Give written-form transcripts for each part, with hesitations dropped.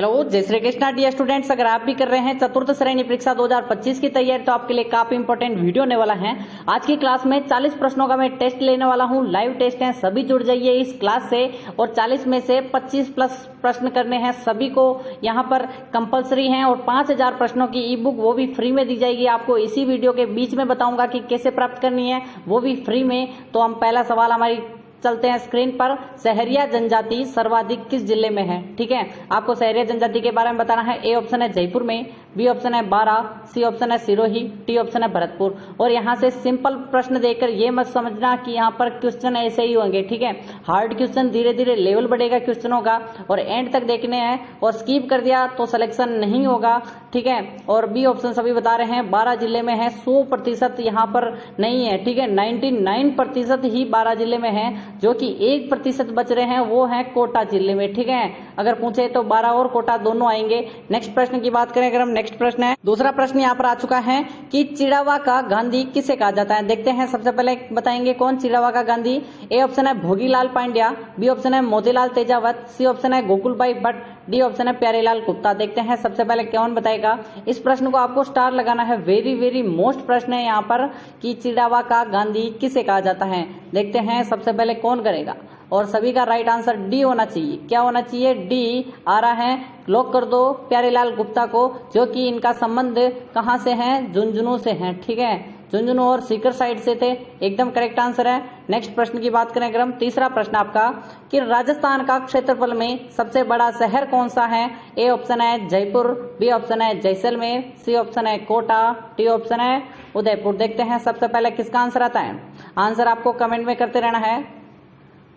Hello, जय Shri Krishna dear students. अगर आप भी कर रहे हैं चतुर्थ श्रेणी परीक्षा 2025 की तैयारी तो आपके लिए काफी इंपॉर्टेंट वीडियो होने वाला है। आज की क्लास में 40 प्रश्नों का मैं टेस्ट लेने वाला हूं। लाइव टेस्ट है, सभी जुड़ जाइए इस क्लास से। और 40 में से 25 प्लस प्रश्न करने हैं, सभी को यहाँ पर कंपलसरी हैं। और 5000 प्रश्नों की ई बुक वो भी फ्री में दी जाएगी आपको। इसी वीडियो के बीच में बताऊंगा कि कैसे प्राप्त करनी है, वो भी फ्री में। तो हम पहला सवाल हमारी चलते हैं स्क्रीन पर। सहरिया जनजाति सर्वाधिक किस जिले में है? ठीक है, आपको सहरिया जनजाति के बारे में बताना है। ए ऑप्शन है जयपुर में, बी ऑप्शन है बारां, सी ऑप्शन है सिरोही, डी ऑप्शन है भरतपुर। और यहाँ से सिंपल प्रश्न देखकर ये मत समझना कि यहाँ पर क्वेश्चन ऐसे ही होंगे। ठीक है, हार्ड क्वेश्चन, धीरे धीरे लेवल बढ़ेगा क्वेश्चनों का और एंड तक देखने हैं। और स्किप कर दिया तो सिलेक्शन नहीं होगा। ठीक है, और बी ऑप्शन सभी बता रहे हैं 12 जिले में है, 100% यहाँ पर नहीं है। ठीक है, 99% ही 12 जिले में है, जो कि 1% बच रहे हैं वो है कोटा जिले में। ठीक है, अगर पूछे तो 12 और कोटा दोनों आएंगे। नेक्स्ट प्रश्न की बात करें अगर हम, नेक्स्ट प्रश्न है, दूसरा प्रश्न यहाँ पर आ चुका है कि चिड़ावा का गांधी किसे कहा जाता है? देखते हैं, सबसे पहले बताएंगे कौन चिड़ावा का गांधी। ए ऑप्शन है भोगीलाल पांड्या, बी ऑप्शन है मोतीलाल तेजावत, सी ऑप्शन है गोकुलभाई भट्ट, डी ऑप्शन है प्यारेलाल गुप्ता। देखते हैं सबसे पहले कौन बताएगा। इस प्रश्न को आपको स्टार लगाना है। वेरी वेरी मोस्ट प्रश्न है यहाँ पर कि चिड़ावा का गांधी किसे कहा जाता है। देखते हैं सबसे पहले कौन करेगा। और सभी का राइट आंसर डी होना चाहिए। क्या होना चाहिए? डी आ रहा है। लॉक कर दो प्यारेलाल गुप्ता को, जो कि इनका संबंध कहां से है? झुंझुनू से है। ठीक है, झुंझुनू और सीकर साइड से थे। एकदम करेक्ट आंसर है। नेक्स्ट प्रश्न की बात करें अगर हम, तीसरा प्रश्न आपका कि राजस्थान का क्षेत्रफल में सबसे बड़ा शहर कौन सा है? ए ऑप्शन है जयपुर, बी ऑप्शन है जैसलमेर, सी ऑप्शन है कोटा, डी ऑप्शन है उदयपुर। देखते हैं सबसे पहले किसका आंसर आता है। आंसर आपको कमेंट में करते रहना है।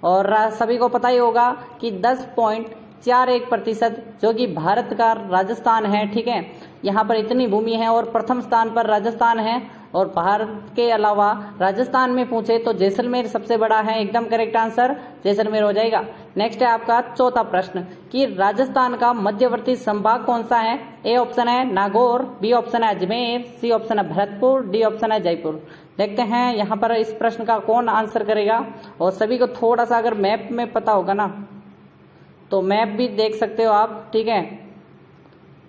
और सभी को पता ही होगा कि 10.41% जो कि भारत का राजस्थान है। ठीक है, यहाँ पर इतनी भूमि है और प्रथम स्थान पर राजस्थान है। और भारत के अलावा राजस्थान में पूछे तो जैसलमेर सबसे बड़ा है। एकदम करेक्ट आंसर जैसलमेर हो जाएगा। नेक्स्ट है आपका चौथा प्रश्न कि राजस्थान का मध्यवर्ती संभाग कौन सा है? ए ऑप्शन है नागौर, बी ऑप्शन है अजमेर, सी ऑप्शन है भरतपुर, डी ऑप्शन है जयपुर। देखते हैं यहाँ पर इस प्रश्न का कौन आंसर करेगा। और सभी को थोड़ा सा अगर मैप में पता होगा ना तो मैप भी देख सकते हो आप। ठीक है,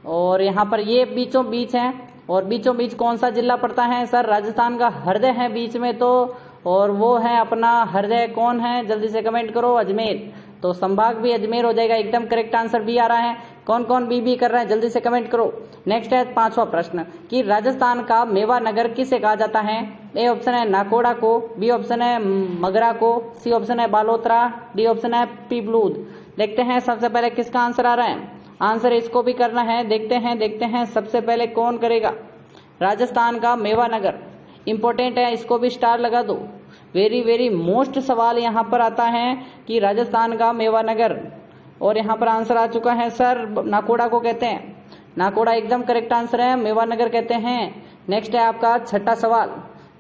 और यहाँ पर ये बीचों बीच है। और बीचों बीच कौन सा जिला पड़ता है? सर राजस्थान का हृदय है बीच में तो, और वो है अपना हृदय कौन है? जल्दी से कमेंट करो। अजमेर। तो संभाग भी अजमेर हो जाएगा। एकदम करेक्ट आंसर बी आ रहा है। कौन कौन बी कर रहा है जल्दी से कमेंट करो। नेक्स्ट है पांचवा प्रश्न कि राजस्थान का मेवा नगर किसे कहा जाता है? ए ऑप्शन है नाकोड़ा को, बी ऑप्शन है मगरा को, सी ऑप्शन है बालोतरा, डी ऑप्शन है पीपलूद। देखते हैं सबसे पहले किसका आंसर आ रहा है। आंसर इसको भी करना है। देखते हैं सबसे पहले कौन करेगा। राजस्थान का मेवा नगर इंपॉर्टेंट है, इसको भी स्टार लगा दो। वेरी वेरी मोस्ट सवाल यहाँ पर आता है कि राजस्थान का मेवा नगर। और यहाँ पर आंसर आ चुका है सर नाकोड़ा को कहते हैं। नाकोड़ा एकदम करेक्ट आंसर है, मेवा नगर कहते हैं। नेक्स्ट है आपका छठा सवाल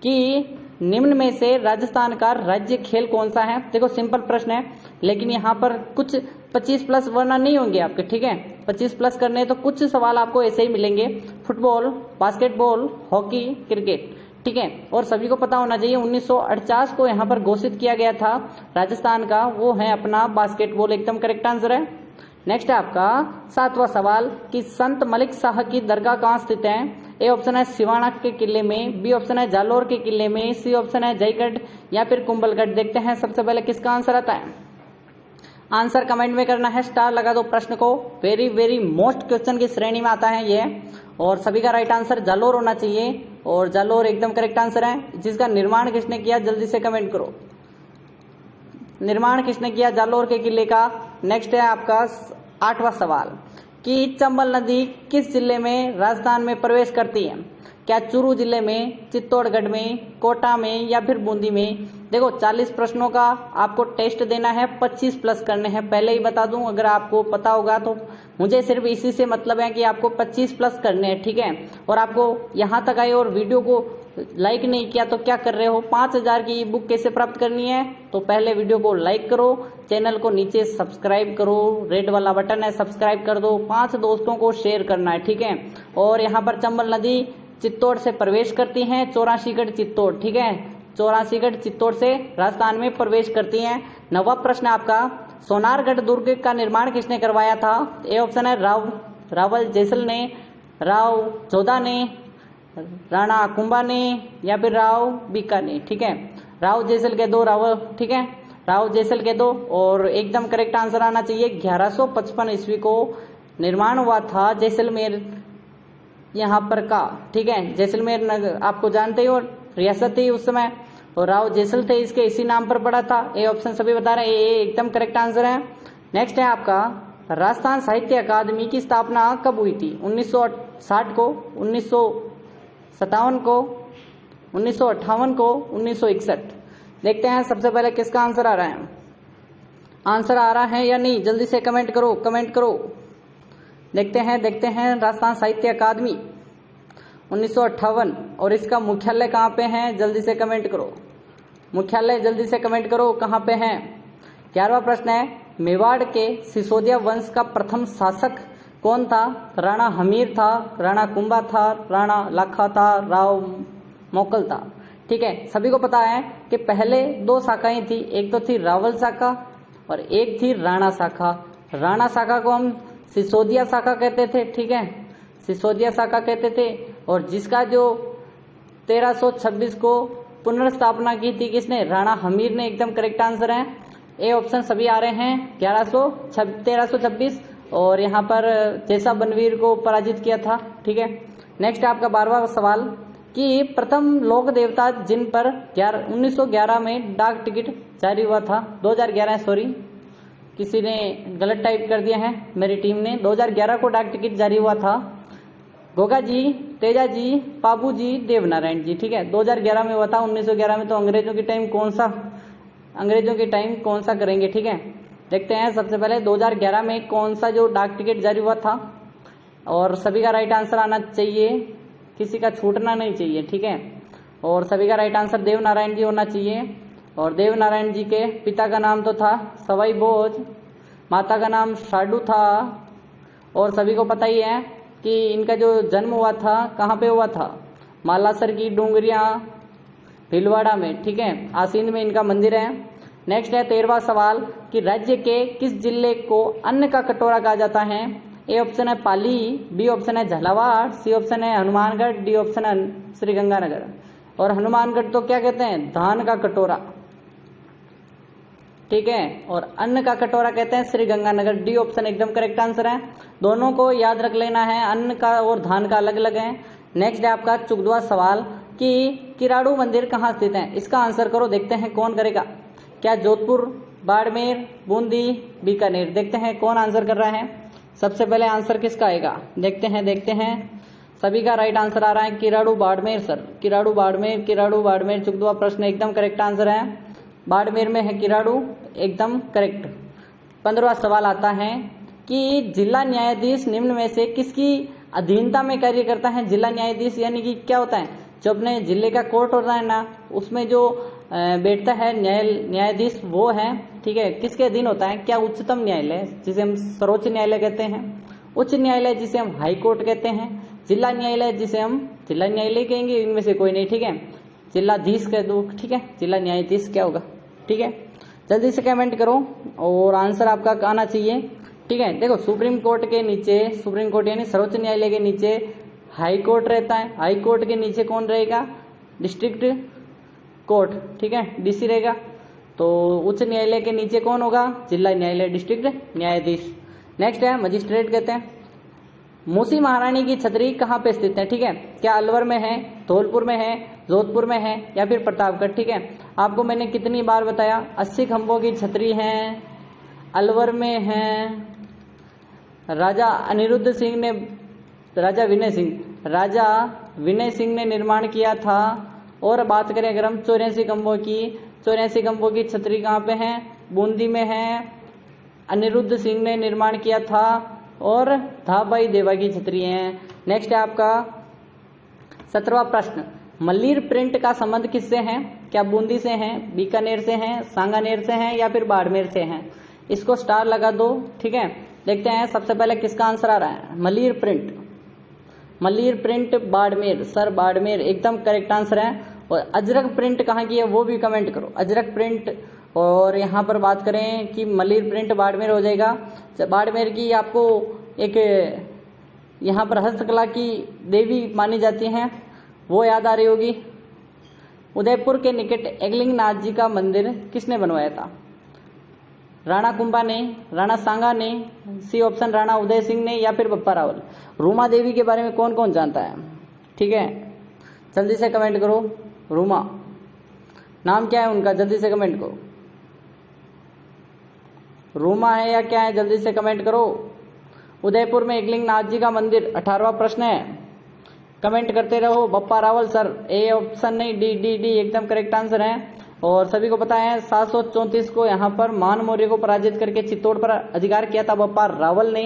कि निम्न में से राजस्थान का राज्य खेल कौन सा है? देखो सिंपल प्रश्न है, लेकिन यहाँ पर कुछ 25 प्लस वरना नहीं होंगे आपके। ठीक है, 25 प्लस करने तो कुछ सवाल आपको ऐसे ही मिलेंगे। Football, basketball, hockey, cricket. ठीक है, और सभी को पता होना चाहिए 1948 को यहाँ पर घोषित किया गया था राजस्थान का, वो है अपना बास्केटबॉल। एकदम करेक्ट आंसर है। नेक्स्ट है आपका सातवां सवाल कि संत मलिक शाह की दरगाह कहाँ स्थित है? ए ऑप्शन है सिवाना के किले में, बी ऑप्शन है जालोर के किले में, सी ऑप्शन है जयगढ़ या फिर कुंभलगढ़। देखते हैं सबसे पहले किसका आंसर आता है। आंसर कमेंट में करना है, स्टार लगा दो प्रश्न को। वेरी वेरी मोस्ट क्वेश्चन की श्रेणी में आता है ये। और सभी का राइट आंसर जालोर होना चाहिए। और जालोर एकदम करेक्ट आंसर है। जिसका निर्माण किसने किया जल्दी से कमेंट करो। निर्माण किसने किया जालोर के किले का? नेक्स्ट है आपका आठवां सवाल कि चंबल नदी किस जिले में राजस्थान में प्रवेश करती है? क्या चूरू जिले में, चित्तौड़गढ़ में, कोटा में या फिर बूंदी में? देखो 40 प्रश्नों का आपको टेस्ट देना है, 25 प्लस करने हैं। पहले ही बता दूं, अगर आपको पता होगा तो मुझे सिर्फ इसी से मतलब है कि आपको 25 प्लस करने हैं। ठीक है, और आपको यहाँ तक आए और वीडियो को लाइक नहीं किया तो क्या कर रहे हो। 5000 की ई बुक कैसे प्राप्त करनी है? तो पहले वीडियो को लाइक करो, चैनल को नीचे सब्सक्राइब करो, रेड वाला बटन है सब्सक्राइब कर दो, 5 दोस्तों को शेयर करना है। ठीक है, और यहाँ पर चंबल नदी चित्तौड़ से प्रवेश करती हैं, 84गढ़ चित्तौड़। ठीक है, 84गढ़ चित्तौड़ से राजस्थान में प्रवेश करती हैं। नवा प्रश्न आपका सोनारगढ़ दुर्ग का निर्माण किसने करवाया था? ए ऑप्शन है रावल जैसल ने, राव जोधा ने, राणा कुंभा ने या फिर राव बीका ने। ठीक है, राव जैसल के दो, राव, ठीक है, राव जैसल के दो। और एकदम करेक्ट आंसर आना चाहिए 1155 ईस्वी को निर्माण हुआ था जैसलमेर यहाँ पर का। ठीक है, जैसलमेर नगर आपको जानते ही, और रियासत थी उस समय, और राव जैसल थे, इसके इसी नाम पर पड़ा था। ए ऑप्शन सभी बता रहे हैं, ए एकदम करेक्ट आंसर है। नेक्स्ट है आपका, राजस्थान साहित्य अकादमी की स्थापना कब हुई थी? 1960 को, 1957 को, 1958 को, 1961। देखते हैं सबसे पहले किसका आंसर आ रहा है। आंसर आ रहा है या नहीं, जल्दी से कमेंट करो, कमेंट करो। देखते हैं राजस्थान साहित्य अकादमी 1958, और इसका मुख्यालय कहाँ पे है? जल्दी से कमेंट करो, मुख्यालय जल्दी से कमेंट करो कहाँ पे है। 11वां प्रश्न है, मेवाड़ के सिसोदिया वंश का प्रथम शासक कौन था? राणा हमीर था, राणा कुंभा था, राणा लाखा था, राव मोकल था। ठीक है, सभी को पता है कि पहले दो शाखाएं थी, एक तो थी रावल शाखा और एक थी राणा शाखा। राणा शाखा को हम सिसोदिया शाखा कहते थे। ठीक है, सिसोदिया शाखा कहते थे, और जिसका जो 1326 को पुनर्स्थापना की थी किसने? राणा हमीर ने। एकदम करेक्ट आंसर है, ए ऑप्शन सभी आ रहे हैं 1326, और यहाँ पर जैसा बनवीर को पराजित किया था। ठीक है, नेक्स्ट आपका 12वां सवाल कि प्रथम लोक देवता जिन पर 1911 में डाक टिकट जारी हुआ था, 2011 सॉरी, किसी ने गलत टाइप कर दिया है मेरी टीम ने, 2011 को डाक टिकट जारी हुआ था। गोगा जी, तेजा जी, पाबू जी, देवनारायण जी। ठीक है, 2011 में हुआ था। 1911 में तो अंग्रेजों के टाइम कौन सा करेंगे। ठीक है, देखते हैं सबसे पहले 2011 में कौन सा जो डाक टिकट जारी हुआ था, और सभी का राइट आंसर आना चाहिए, किसी का छूटना नहीं चाहिए। ठीक है, और सभी का राइट आंसर देवनारायण जी होना चाहिए। और देवनारायण जी के पिता का नाम तो था सवाई भोज, माता का नाम साडू था, और सभी को पता ही है कि इनका जो जन्म हुआ था कहाँ पे हुआ था? मालासर की डूंगरिया भीलवाड़ा में। ठीक है, आसीन में इनका मंदिर है। नेक्स्ट है 13वां सवाल कि राज्य के किस जिले को अन्न का कटोरा कहा जाता है? ए ऑप्शन है पाली, बी ऑप्शन है झालावाड़, सी ऑप्शन है हनुमानगढ़, डी ऑप्शन है श्रीगंगानगर। और हनुमानगढ़ तो क्या कहते हैं? धान का कटोरा। ठीक है, और अन्न का कटोरा कहते हैं श्रीगंगानगर। डी ऑप्शन एकदम करेक्ट आंसर है। दोनों को याद रख लेना है, अन्न का और धान का अलग अलग है। नेक्स्ट है आपका 14वां सवाल कि किराड़ू मंदिर कहाँ स्थित है? इसका आंसर करो, देखते हैं कौन करेगा। क्या जोधपुर, बाड़मेर, बूंदी, बीकानेर? देखते हैं कौन आंसर कर रहा है। सबसे पहले आंसर किसका आएगा? देखते हैं सभी का राइट आंसर आ रहा है किराड़ू बाड़मेर सर, किराड़ू बाड़मेर, किराड़ू बाड़मेर। 14वां प्रश्न एकदम करेक्ट आंसर है, बाड़मेर में है किराड़ू, एकदम करेक्ट। 15वां सवाल आता है कि जिला न्यायाधीश निम्न में से किसकी अधीनता में कार्य करता है? जिला न्यायाधीश यानी कि क्या होता है? जो अपने जिले का कोर्ट होता है ना, उसमें जो बैठता है न्यायाधीश वो है। ठीक है, किसके अधीन होता है? क्या उच्चतम न्यायालय जिसे हम सर्वोच्च न्यायालय कहते हैं, उच्च न्यायालय जिसे हम हाई कोर्ट कहते हैं, जिला न्यायालय जिसे हम जिला न्यायालय कहेंगे, इनमें से कोई नहीं। ठीक है, जिलाधीश कह दो। ठीक है, जिला न्यायाधीश क्या होगा? ठीक है, जल्दी से कमेंट करो और आंसर आपका आना चाहिए। ठीक है, देखो सुप्रीम कोर्ट के नीचे, सुप्रीम कोर्ट यानी सर्वोच्च न्यायालय के नीचे हाई कोर्ट रहता है, हाई कोर्ट के नीचे कौन रहेगा? District court. ठीक है, डीसी रहेगा। तो उच्च न्यायालय के नीचे कौन होगा? जिला न्यायालय, डिस्ट्रिक्ट न्यायाधीश। नेक्स्ट है मजिस्ट्रेट कहते हैं। मूसी महारानी की छतरी कहाँ पे स्थित है? ठीक है, क्या अलवर में है, धौलपुर में है, जोधपुर में है या फिर प्रतापगढ़? ठीक है, आपको मैंने कितनी बार बताया 80 खंभों की छतरी है, अलवर में है। राजा अनिरुद्ध सिंह ने, राजा विनय सिंह ने निर्माण किया था। और बात करें अगर हम 84 खंभों की, 84 खंभों की छतरी कहाँ पे है? बूंदी में है, अनिरुद्ध सिंह ने निर्माण किया था। और धाबाई देवा की छतरी है। नेक्स्ट है आपका 17वां प्रश्न, मल्लीर प्रिंट का संबंध किससे है? क्या बूंदी से है, बीकानेर से है, सांगानेर से है या फिर बाड़मेर से है? इसको स्टार लगा दो। ठीक है, देखते हैं सबसे पहले किसका आंसर आ रहा है। मल्लीर प्रिंट बाड़मेर सर, बाड़मेर एकदम करेक्ट आंसर है। और अजरक प्रिंट कहाँ की है वो भी कमेंट करो। अजरक प्रिंट और यहाँ पर बात करें कि मलिर प्रिंट बाड़मेर हो जाएगा। बाड़मेर की आपको एक यहाँ पर हस्तकला की देवी मानी जाती हैं, वो याद आ रही होगी। उदयपुर के निकट एगलिंगनाथ जी का मंदिर किसने बनवाया था? राणा कुंभा ने, राणा सांगा ने, सी ऑप्शन राणा उदय सिंह ने, या फिर बप्पा रावल। रूमा देवी के बारे में कौन कौन जानता है? ठीक है, जल्दी से कमेंट करो। रूमा नाम क्या है उनका? जल्दी से कमेंट करो। रूमा है या क्या है? जल्दी से कमेंट करो। उदयपुर में एकलिंगनाथ जी का मंदिर 18वां प्रश्न है, कमेंट करते रहो। Bappa Rawal sir, A option नहीं, डी डी डी एकदम करेक्ट आंसर है। और सभी को पता है 734 को यहाँ पर मान मौर्य को पराजित करके चित्तौड़ पर अधिकार किया था बप्पा रावल ने।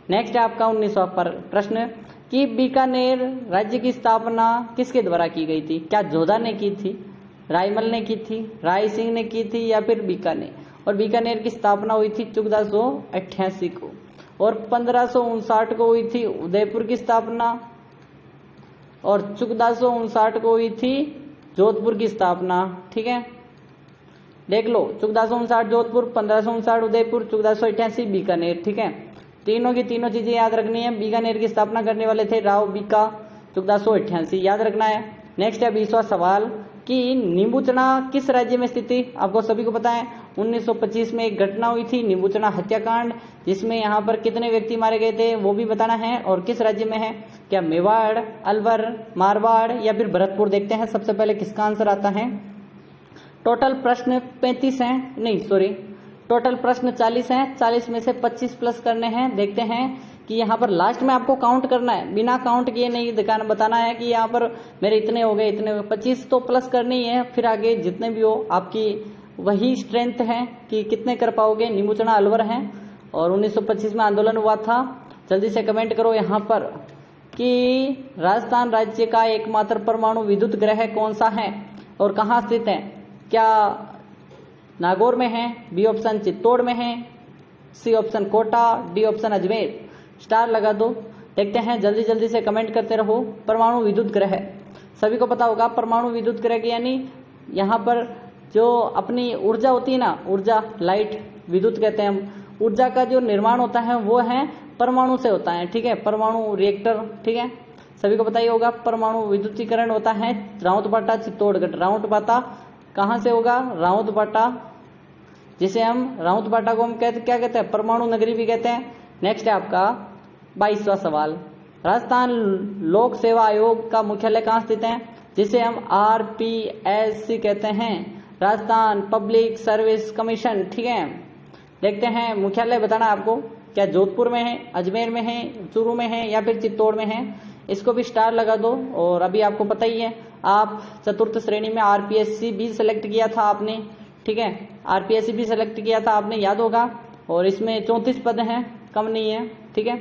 नेक्स्ट है आपका 19वां प्रश्न कि बीकानेर राज्य की स्थापना किसके द्वारा की गई थी? क्या जोधा ने की थी, रायमल ने की थी, राय सिंह ने की थी, या फिर बीकानेर? और बीकानेर की स्थापना हुई थी 1488 को। और 1559 को हुई थी उदयपुर की स्थापना, और 1459 को हुई थी जोधपुर की स्थापना। ठीक है, देख लो, 1459 जोधपुर, 1559 उदयपुर, 1488 बीकानेर। ठीक है, तीनों की तीनों चीजें याद रखनी है। बीकानेर की स्थापना करने वाले थे राव बीका, 1488 याद रखना है। नेक्स्ट है 20वां सवाल कि नींबूचना किस राज्य में स्थित थी? आपको सभी को पता है 1925 में एक घटना हुई थी नींबूचना हत्याकांड, जिसमें यहाँ पर कितने व्यक्ति मारे गए थे वो भी बताना है, और किस राज्य में है। क्या मेवाड़, अलवर, मारवाड़, या फिर भरतपुर? देखते हैं सबसे पहले किसका आंसर आता है। टोटल प्रश्न 35 हैं, नहीं सॉरी, टोटल प्रश्न 40 हैं, 40 में से 25 प्लस करने हैं। देखते हैं कि यहाँ पर लास्ट में आपको काउंट करना है, बिना काउंट किए नहीं दिखाना, बताना है कि यहाँ पर मेरे इतने हो गए, इतने हो गए। 25 तो प्लस करनी है, फिर आगे जितने भी हो आपकी वही स्ट्रेंथ है कि कितने कर पाओगे। नींबूचना अलवर है और 1925 में आंदोलन हुआ था। जल्दी से कमेंट करो यहाँ पर कि राजस्थान राज्य का एकमात्र परमाणु विद्युत ग्रह कौन सा है और कहाँ स्थित है? क्या नागौर में है, बी ऑप्शन चित्तौड़ में है, C option Kota, D option Ajmer? Star लगा दो। देखते हैं, जल्दी जल्दी से कमेंट करते रहो। परमाणु विद्युत ग्रह सभी को पता होगा। परमाणु विद्युत ग्रह की यानी यहाँ पर जो अपनी ऊर्जा होती है ना, ऊर्जा, लाइट, विद्युत कहते हैं हम, ऊर्जा का जो निर्माण होता है वो है परमाणु से होता है। ठीक है, परमाणु रिएक्टर। ठीक है, सभी को पता ही होगा। परमाणु विद्युतीकरण होता है राउतबाटा चित्तौड़गढ़। राउतबाटा कहाँ से होगा? राउतबाटा, जिसे हम राउतबाटा को हम क्या कहते हैं? परमाणु नगरी भी कहते हैं। नेक्स्ट है आपका 22वां सवाल, राजस्थान लोक सेवा आयोग का मुख्यालय कहाँ स्थित है? जिसे हम RPSC कहते हैं, राजस्थान पब्लिक सर्विस कमीशन। ठीक है, देखते हैं मुख्यालय बताना आपको। क्या जोधपुर में है, अजमेर में है, चूरू में है, या फिर चित्तौड़ में है? इसको भी स्टार लगा दो। और अभी आपको पता ही है, आप चतुर्थ श्रेणी में RPSC भी सिलेक्ट किया था आपने। ठीक है, RPSC भी सिलेक्ट किया था आपने, याद होगा। और इसमें 34 पद हैं, कम नहीं है। ठीक है,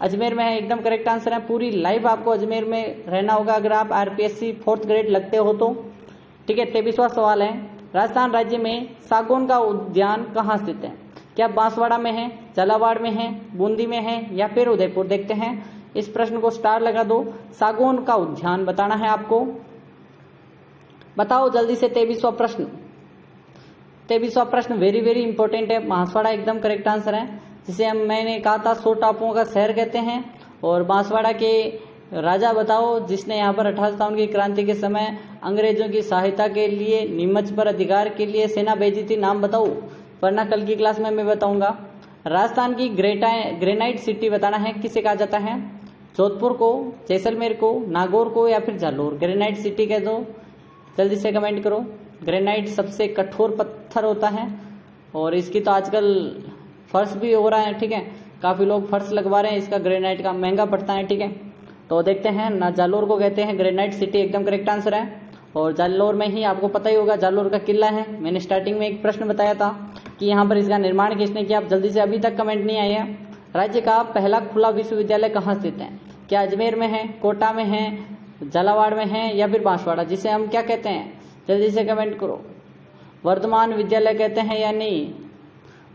अजमेर में है, एकदम करेक्ट आंसर है। पूरी लाइफ आपको अजमेर में रहना होगा अगर आप RPSC 4th ग्रेड लगते हो तो। ठीक है, 23वां सवाल है, राजस्थान राज्य में सागौन का उद्यान कहाँ स्थित है? क्या बांसवाड़ा में है, झालावाड़ में है, बूंदी में है, या फिर उदयपुर? देखते हैं, इस प्रश्न को स्टार लगा दो। सागौन का उद्यान बताना है आपको। बताओ जल्दी से। 23वां प्रश्न, 23वां प्रश्न वेरी वेरी इंपॉर्टेंट है। बांसवाड़ा एकदम करेक्ट आंसर है, जिसे मैंने कहा था 100 टापुओं का शहर कहते हैं। और बांसवाड़ा के राजा बताओ जिसने यहाँ पर 1857 की क्रांति के समय अंग्रेजों की सहायता के लिए नीमच पर अधिकार के लिए सेना भेजी थी, नाम बताओ, वरना कल की क्लास में मैं बताऊंगा। राजस्थान की ग्रेनाइट सिटी बताना है, किसे कहा जाता है? जोधपुर को, जैसलमेर को, नागौर को, या फिर जालोर? ग्रेनाइट सिटी कह दो, जल्दी से कमेंट करो। ग्रेनाइट सबसे कठोर पत्थर होता है और इसकी तो आजकल फर्श भी हो रहा है। ठीक है, काफी लोग फर्श लगवा रहे हैं इसका, ग्रेनाइट का महंगा पड़ता है। ठीक है, तो देखते हैं ना, जालोर को कहते हैं ग्रेनाइट सिटी, एकदम करेक्ट आंसर है। और जालोर में ही आपको पता ही होगा जालोर का किला है। मैंने स्टार्टिंग में एक प्रश्न बताया था कि यहाँ पर इसका निर्माण किसने किया। आप जल्दी से, अभी तक कमेंट नहीं आए हैं। राज्य का पहला खुला विश्वविद्यालय कहाँ स्थित है? क्या अजमेर में है, कोटा में है, झालावाड़ में है, या फिर बांसवाड़ा, जिसे हम क्या कहते हैं? जल्दी से कमेंट करो। वर्धमान विद्यालय कहते हैं या नहीं?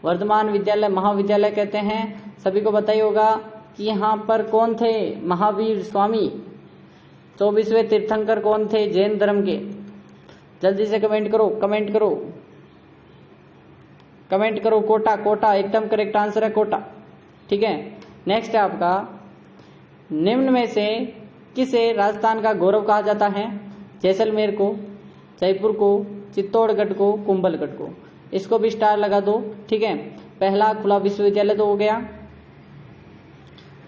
वर्धमान विद्यालय, महाविद्यालय कहते हैं। सभी को पता ही होगा कि यहाँ पर कौन थे? महावीर स्वामी। 24वें तीर्थंकर कौन थे जैन धर्म के? जल्दी से कमेंट करो, कमेंट करो। कमेंट करो कोटा, कोटा एकदम करेक्ट आंसर है कोटा। ठीक है, नेक्स्ट है आपका, निम्न में से किसे राजस्थान का गौरव कहा जाता है? जैसलमेर को, जयपुर को, चित्तौड़गढ़ को, कुंभलगढ़ को। इसको भी स्टार लगा दो। ठीक है, पहला खुला विश्वविद्यालय तो हो गया।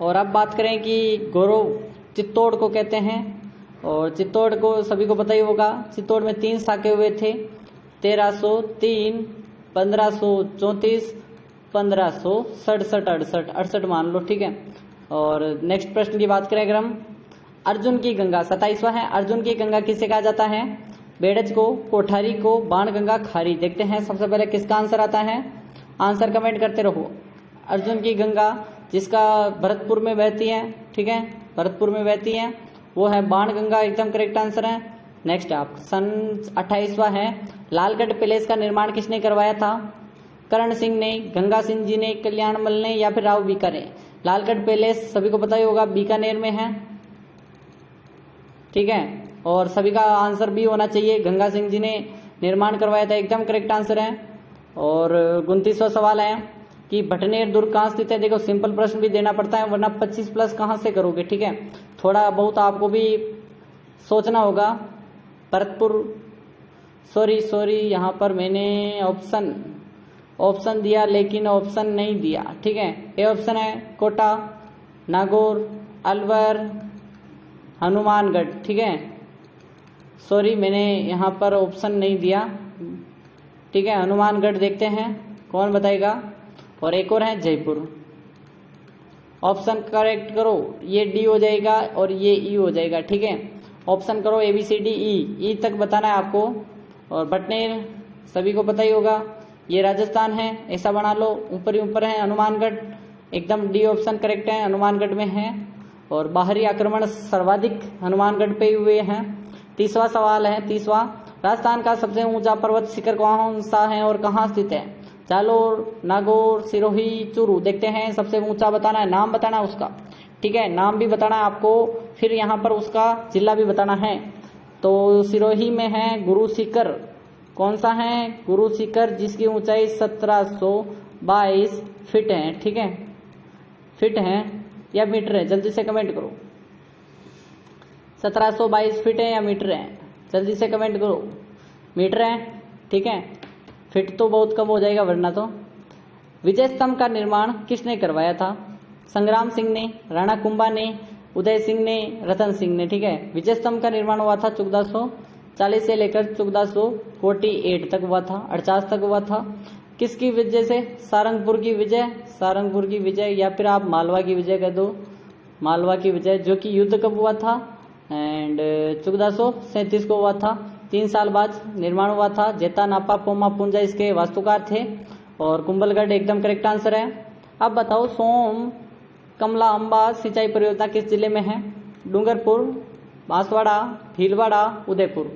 और अब बात करें कि गौरव चित्तौड़ को कहते हैं, और चित्तौड़ को सभी को पता ही होगा। चित्तौड़ में 3 शाखे हुए थे, 1303, 1534, 1567, 68 मान लो। ठीक है, और नेक्स्ट प्रश्न की बात करें अगर हम, अर्जुन की गंगा 27वां है। अर्जुन की गंगा किसे कहा जाता है? बेड़ज को, कोठारी को, बाणगंगा, खारी। देखते हैं सबसे पहले किसका आंसर आता है, आंसर कमेंट करते रहो। अर्जुन की गंगा जिसका भरतपुर में बहती है, ठीक है, भरतपुर में बहती है, वो है बाणगंगा, एकदम करेक्ट आंसर है। नेक्स्ट आप सन 28वां है, लालगढ़ पैलेस का निर्माण किसने करवाया था? करण सिंह ने, गंगा सिंह जी ने, कल्याणमल ने, या फिर राव बीका ने। लालगढ़ पैलेस सभी को पता ही होगा बीकानेर में है। ठीक है, और सभी का आंसर भी होना चाहिए, गंगा सिंह जी ने निर्माण करवाया था, एकदम करेक्ट आंसर है। और 29वां सवाल है कि भटनेर दुर्ग कहाँ स्थित है? देखो सिंपल प्रश्न भी देना पड़ता है, वरना 25 प्लस कहाँ से करोगे? ठीक है, थोड़ा बहुत आपको भी सोचना होगा। भरतपुर, सॉरी यहाँ पर मैंने ऑप्शन दिया लेकिन ऑप्शन नहीं दिया। ठीक है, ये ऑप्शन है कोटा, नागौर, अलवर, हनुमानगढ़। ठीक है, सॉरी मैंने यहाँ पर ऑप्शन नहीं दिया। ठीक है, हनुमानगढ़ देखते हैं कौन बताएगा। और एक और है जयपुर। ऑप्शन करेक्ट करो, ये डी हो जाएगा और ये ई हो जाएगा। ठीक है, ऑप्शन करो ABCD ई तक बताना है आपको। और भटनेर सभी को पता ही होगा, ये राजस्थान है, ऐसा बना लो, ऊपर ही ऊपर है हनुमानगढ़, एकदम डी ऑप्शन करेक्ट है, हनुमानगढ़ में है। और बाहरी आक्रमण सर्वाधिक हनुमानगढ़ पे हुए हैं। 30वां सवाल है, 30वां, राजस्थान का सबसे ऊंचा पर्वत शिखर कौन सा है और कहाँ स्थित है? जालोर, नागौर, सिरोही, चूरू। देखते हैं, सबसे ऊंचा बताना है, नाम बताना है उसका। ठीक है, नाम भी बताना है आपको, फिर यहाँ पर उसका जिला भी बताना है। तो सिरोही में है गुरु शिखर, कौन सा है? गुरु शिखर, जिसकी ऊंचाई 1722 फीट है। ठीक है, फीट है या मीटर है? जल्दी से कमेंट करो, 1722 फीट है या मीटर है? जल्दी से कमेंट करो। मीटर है, ठीक है, फिट तो बहुत कम हो जाएगा वरना तो। विजय स्तंभ का निर्माण किसने करवाया था? संग्राम सिंह ने, राणा कुंभा ने, उदय सिंह ने, रतन सिंह ने। ठीक है, विजय स्तंभ का निर्माण हुआ था 1440 से लेकर 1448 तक हुआ था, 48 तक हुआ था। किसकी विजय से? सारंगपुर की विजय, सारंगपुर की विजय, या फिर आप मालवा की विजय कह दो, मालवा की विजय, जो कि युद्ध कब हुआ था? एंड 1437 को हुआ था, 3 साल बाद निर्माण हुआ था। जेता, नापा, पोमा, पुंजा इसके वास्तुकार थे। और कुंभलगढ़ एकदम करेक्ट आंसर है। अब बताओ, सोम कमला अंबा सिंचाई परियोजना किस जिले में है? डूंगरपुर, बांसवाड़ा, भीलवाड़ा, उदयपुर।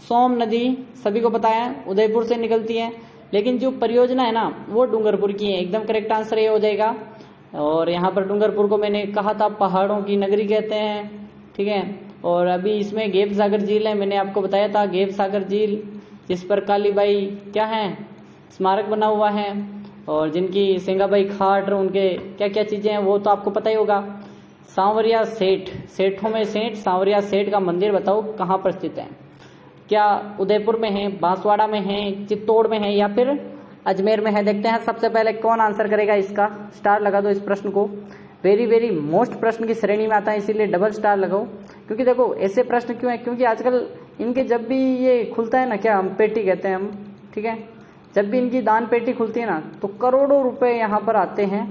सोम नदी सभी को पता है उदयपुर से निकलती है, लेकिन जो परियोजना है ना वो डूंगरपुर की है, एकदम करेक्ट आंसर ये हो जाएगा। और यहाँ पर डूंगरपुर को मैंने कहा था पहाड़ों की नगरी कहते हैं। ठीक है, और अभी इसमें गेप सागर झील है, मैंने आपको बताया था गेप सागर झील, जिस पर कालीबाई क्या है स्मारक बना हुआ है, और जिनकी सिंगाबाई खाट, उनके क्या क्या चीजें हैं वो तो आपको पता ही होगा। सांवरिया सेठ, सेठों में सेठ, सांवरिया सेठ का मंदिर बताओ कहाँ पर स्थित है? क्या उदयपुर में है, बांसवाड़ा में है, चित्तौड़ में है, या फिर अजमेर में है? देखते हैं सबसे पहले कौन आंसर करेगा इसका। स्टार लगा दो इस प्रश्न को, वेरी वेरी मोस्ट प्रश्न की श्रेणी में आता है, इसीलिए डबल स्टार लगाओ। क्योंकि देखो ऐसे प्रश्न क्यों है, क्योंकि आजकल इनके जब भी ये खुलता है ना, क्या हम पेटी कहते हैं हम, ठीक है, जब भी इनकी दान पेटी खुलती है ना तो करोड़ों रुपए यहाँ पर आते हैं।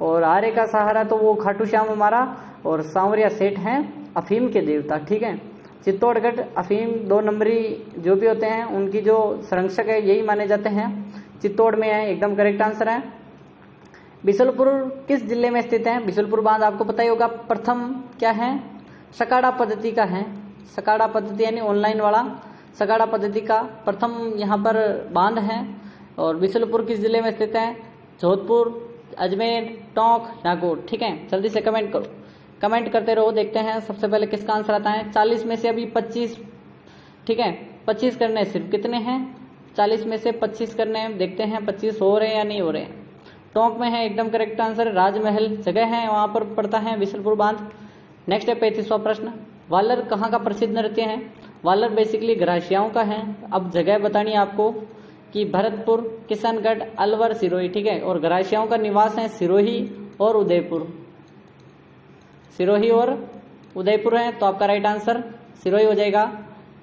और आरे का सहारा तो वो खाटू श्याम हमारा, और सांवरिया सेठ हैं अफीम के देवता। ठीक है, चित्तौड़गढ़ अफीम 2 नंबरी जो भी होते हैं उनकी जो संरक्षक है यही माने जाते हैं, चित्तौड़ में है, एकदम करेक्ट आंसर है। बिशुलपुर किस जिले में स्थित है? बिशुलपुर बांध आपको पता ही होगा, प्रथम क्या है? सकाड़ा पद्धति का है, सकाड़ा पद्धति यानी ऑनलाइन वाला सकाड़ा पद्धति का प्रथम यहाँ पर बांध है। और बिशुलपुर किस जिले में स्थित है? जोधपुर, अजमेर, टोंक, नागौर। ठीक है, जल्दी से कमेंट करो, कमेंट करते रहो, देखते हैं सबसे पहले किसका आंसर आता है। 40 में से अभी 25, ठीक है, 25 करने सिर्फ कितने हैं? 40 में से 25 करने हैं, देखते हैं 25 हो रहे हैं या नहीं हो रहे हैं। टोंक में है एकदम करेक्ट आंसर। राजमहल जगह है, वहां पर पड़ता है बिशनपुर बांध। नेक्स्ट है 35वां प्रश्न, वालर कहाँ का प्रसिद्ध नृत्य है? वालर बेसिकली घराशियाओं का है। अब जगह बतानी है आपको कि भरतपुर, किशनगढ़, अलवर, सिरोही, ठीक है। और घराशियाओं का निवास है सिरोही और उदयपुर। सिरोही और उदयपुर है, तो आपका राइट आंसर सिरोही हो जाएगा।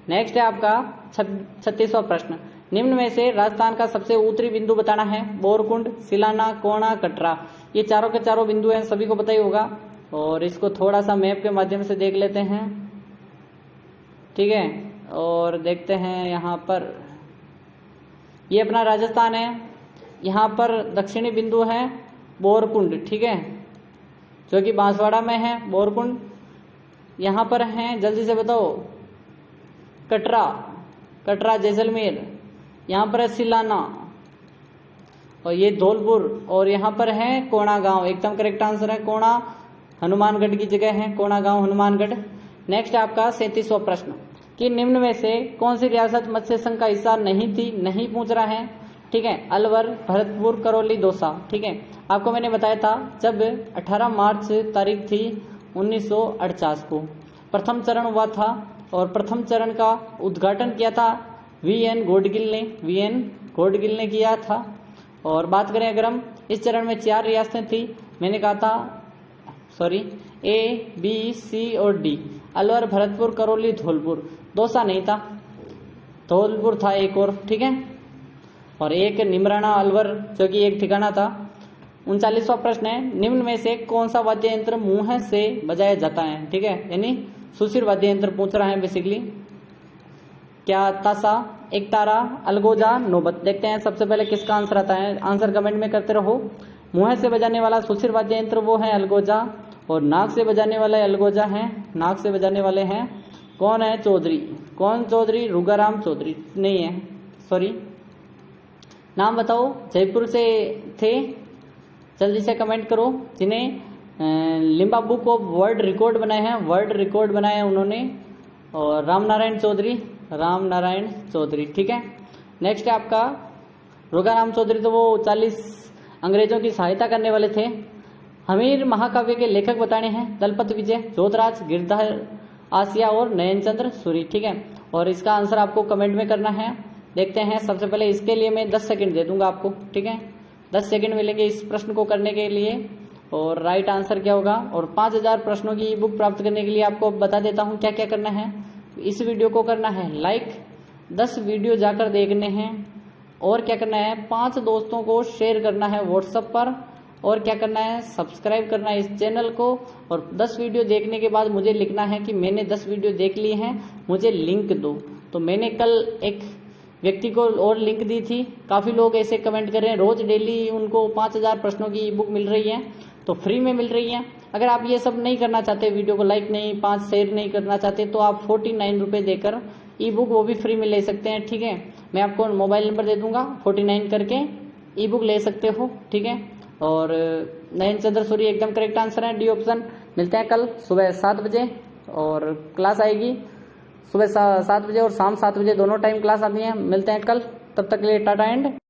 नेक्स्ट है आपका 36वां प्रश्न, निम्न में से राजस्थान का सबसे उत्तरी बिंदु बताना है। बोरकुंड, सिलाना, कोणा, कटरा, ये चारों के चारों बिंदु हैं, सभी को पता ही होगा। और इसको थोड़ा सा मैप के माध्यम से देख लेते हैं, ठीक है। और देखते हैं यहाँ पर, ये अपना राजस्थान है। यहाँ पर दक्षिणी बिंदु है बोरकुंड, ठीक है, जो कि बांसवाड़ा में है बोरकुंड। यहाँ पर है, जल्दी से बताओ, कटरा, कटरा जैसलमेर। यहाँ पर है सिलाना, और ये धौलपुर। और यहाँ पर है कोणा गांव, एकदम करेक्ट आंसर है कोणा, हनुमानगढ़ की जगह है कोणा गांव, हनुमानगढ़। नेक्स्ट है आपका 37वां प्रश्न कि निम्न में से कौन सी रियासत मत्स्य संघ का हिस्सा नहीं थी? नहीं पूछ रहा है, ठीक है। अलवर, भरतपुर, करौली, दौसा, ठीक है। आपको मैंने बताया था जब 18 मार्च तारीख थी 1948 को प्रथम चरण हुआ था, और प्रथम चरण का उद्घाटन किया था वीएन गोडगिल ने किया था। और बात करें अगर हम, इस चरण में 4 रियासतें थी, मैंने कहा था A, B, C और D, अलवर, भरतपुर, करौली, धौलपुर। दौसा नहीं था, धौलपुर था एक और, ठीक है। और एक निमराना, अलवर, जो कि एक ठिकाना था। 39वां प्रश्न है, निम्न में से कौन सा वाद्य यंत्र मुंह से बजाया जाता है? ठीक है, यानी सुशिर वाद्य यंत्र पूछ रहा है बेसिकली। क्या तासा, एकतारा, अलगोजा, नौबत? देखते हैं सबसे पहले किसका आंसर आता है, आंसर कमेंट में करते रहो। मुंह से बजाने वाला सुशिर वाद्य यंत्र वो है अलगोजा, और नाक से बजाने वाले अलगोजा है, नाक से बजाने वाले हैं कौन है? चौधरी। कौन चौधरी? रुगाराम चौधरी नहीं है, सॉरी। नाम बताओ, जयपुर से थे, जल्दी से कमेंट करो। जिन्हें Limba book of world record बनाए हैं, वर्ल्ड रिकॉर्ड बनाए हैं उन्होंने, और राम नारायण चौधरी, ठीक है। नेक्स्ट है आपका रुगाराम चौधरी, तो वो 40 अंग्रेजों की सहायता करने वाले थे। हमीर महाकाव्य के लेखक बताने हैं, दलपत विजय, जोतराज, गिरधर आसिया और नयनचंद्र सूरी, ठीक है। और इसका आंसर आपको कमेंट में करना है। देखते हैं, सबसे पहले इसके लिए मैं 10 सेकंड दे दूंगा आपको, ठीक है। 10 सेकंड मिलेंगे इस प्रश्न को करने के लिए। और राइट आंसर क्या होगा, और 5000 प्रश्नों की ई बुक प्राप्त करने के लिए आपको बता देता हूं क्या क्या करना है। इस वीडियो को करना है लाइक, 10 वीडियो जाकर देखने हैं, और क्या करना है, 5 दोस्तों को शेयर करना है व्हाट्सएप पर, और क्या करना है, सब्सक्राइब करना है इस चैनल को। और 10 वीडियो देखने के बाद मुझे लिखना है कि मैंने 10 वीडियो देख लिए हैं, मुझे लिंक दो। तो मैंने कल एक व्यक्ति को और लिंक दी थी, काफी लोग ऐसे कमेंट कर रहे हैं, रोज डेली उनको 5000 प्रश्नों की ई बुक मिल रही है, तो फ्री में मिल रही है। अगर आप ये सब नहीं करना चाहते, वीडियो को लाइक नहीं, 5 शेयर नहीं करना चाहते, तो आप 49 रुपए देकर ई बुक वो भी फ्री में ले सकते हैं, ठीक है। मैं आपको मोबाइल नंबर दे दूंगा, 49 करके ई बुक ले सकते हो, ठीक है। और नयनचंद्र सूरी एकदम करेक्ट आंसर है, डी ऑप्शन। मिलते हैं कल सुबह 7 बजे, और क्लास आएगी सुबह 7 बजे और शाम 7 बजे, दोनों टाइम क्लास आती है। मिलते हैं कल, तब तक के लिए टाटा एंड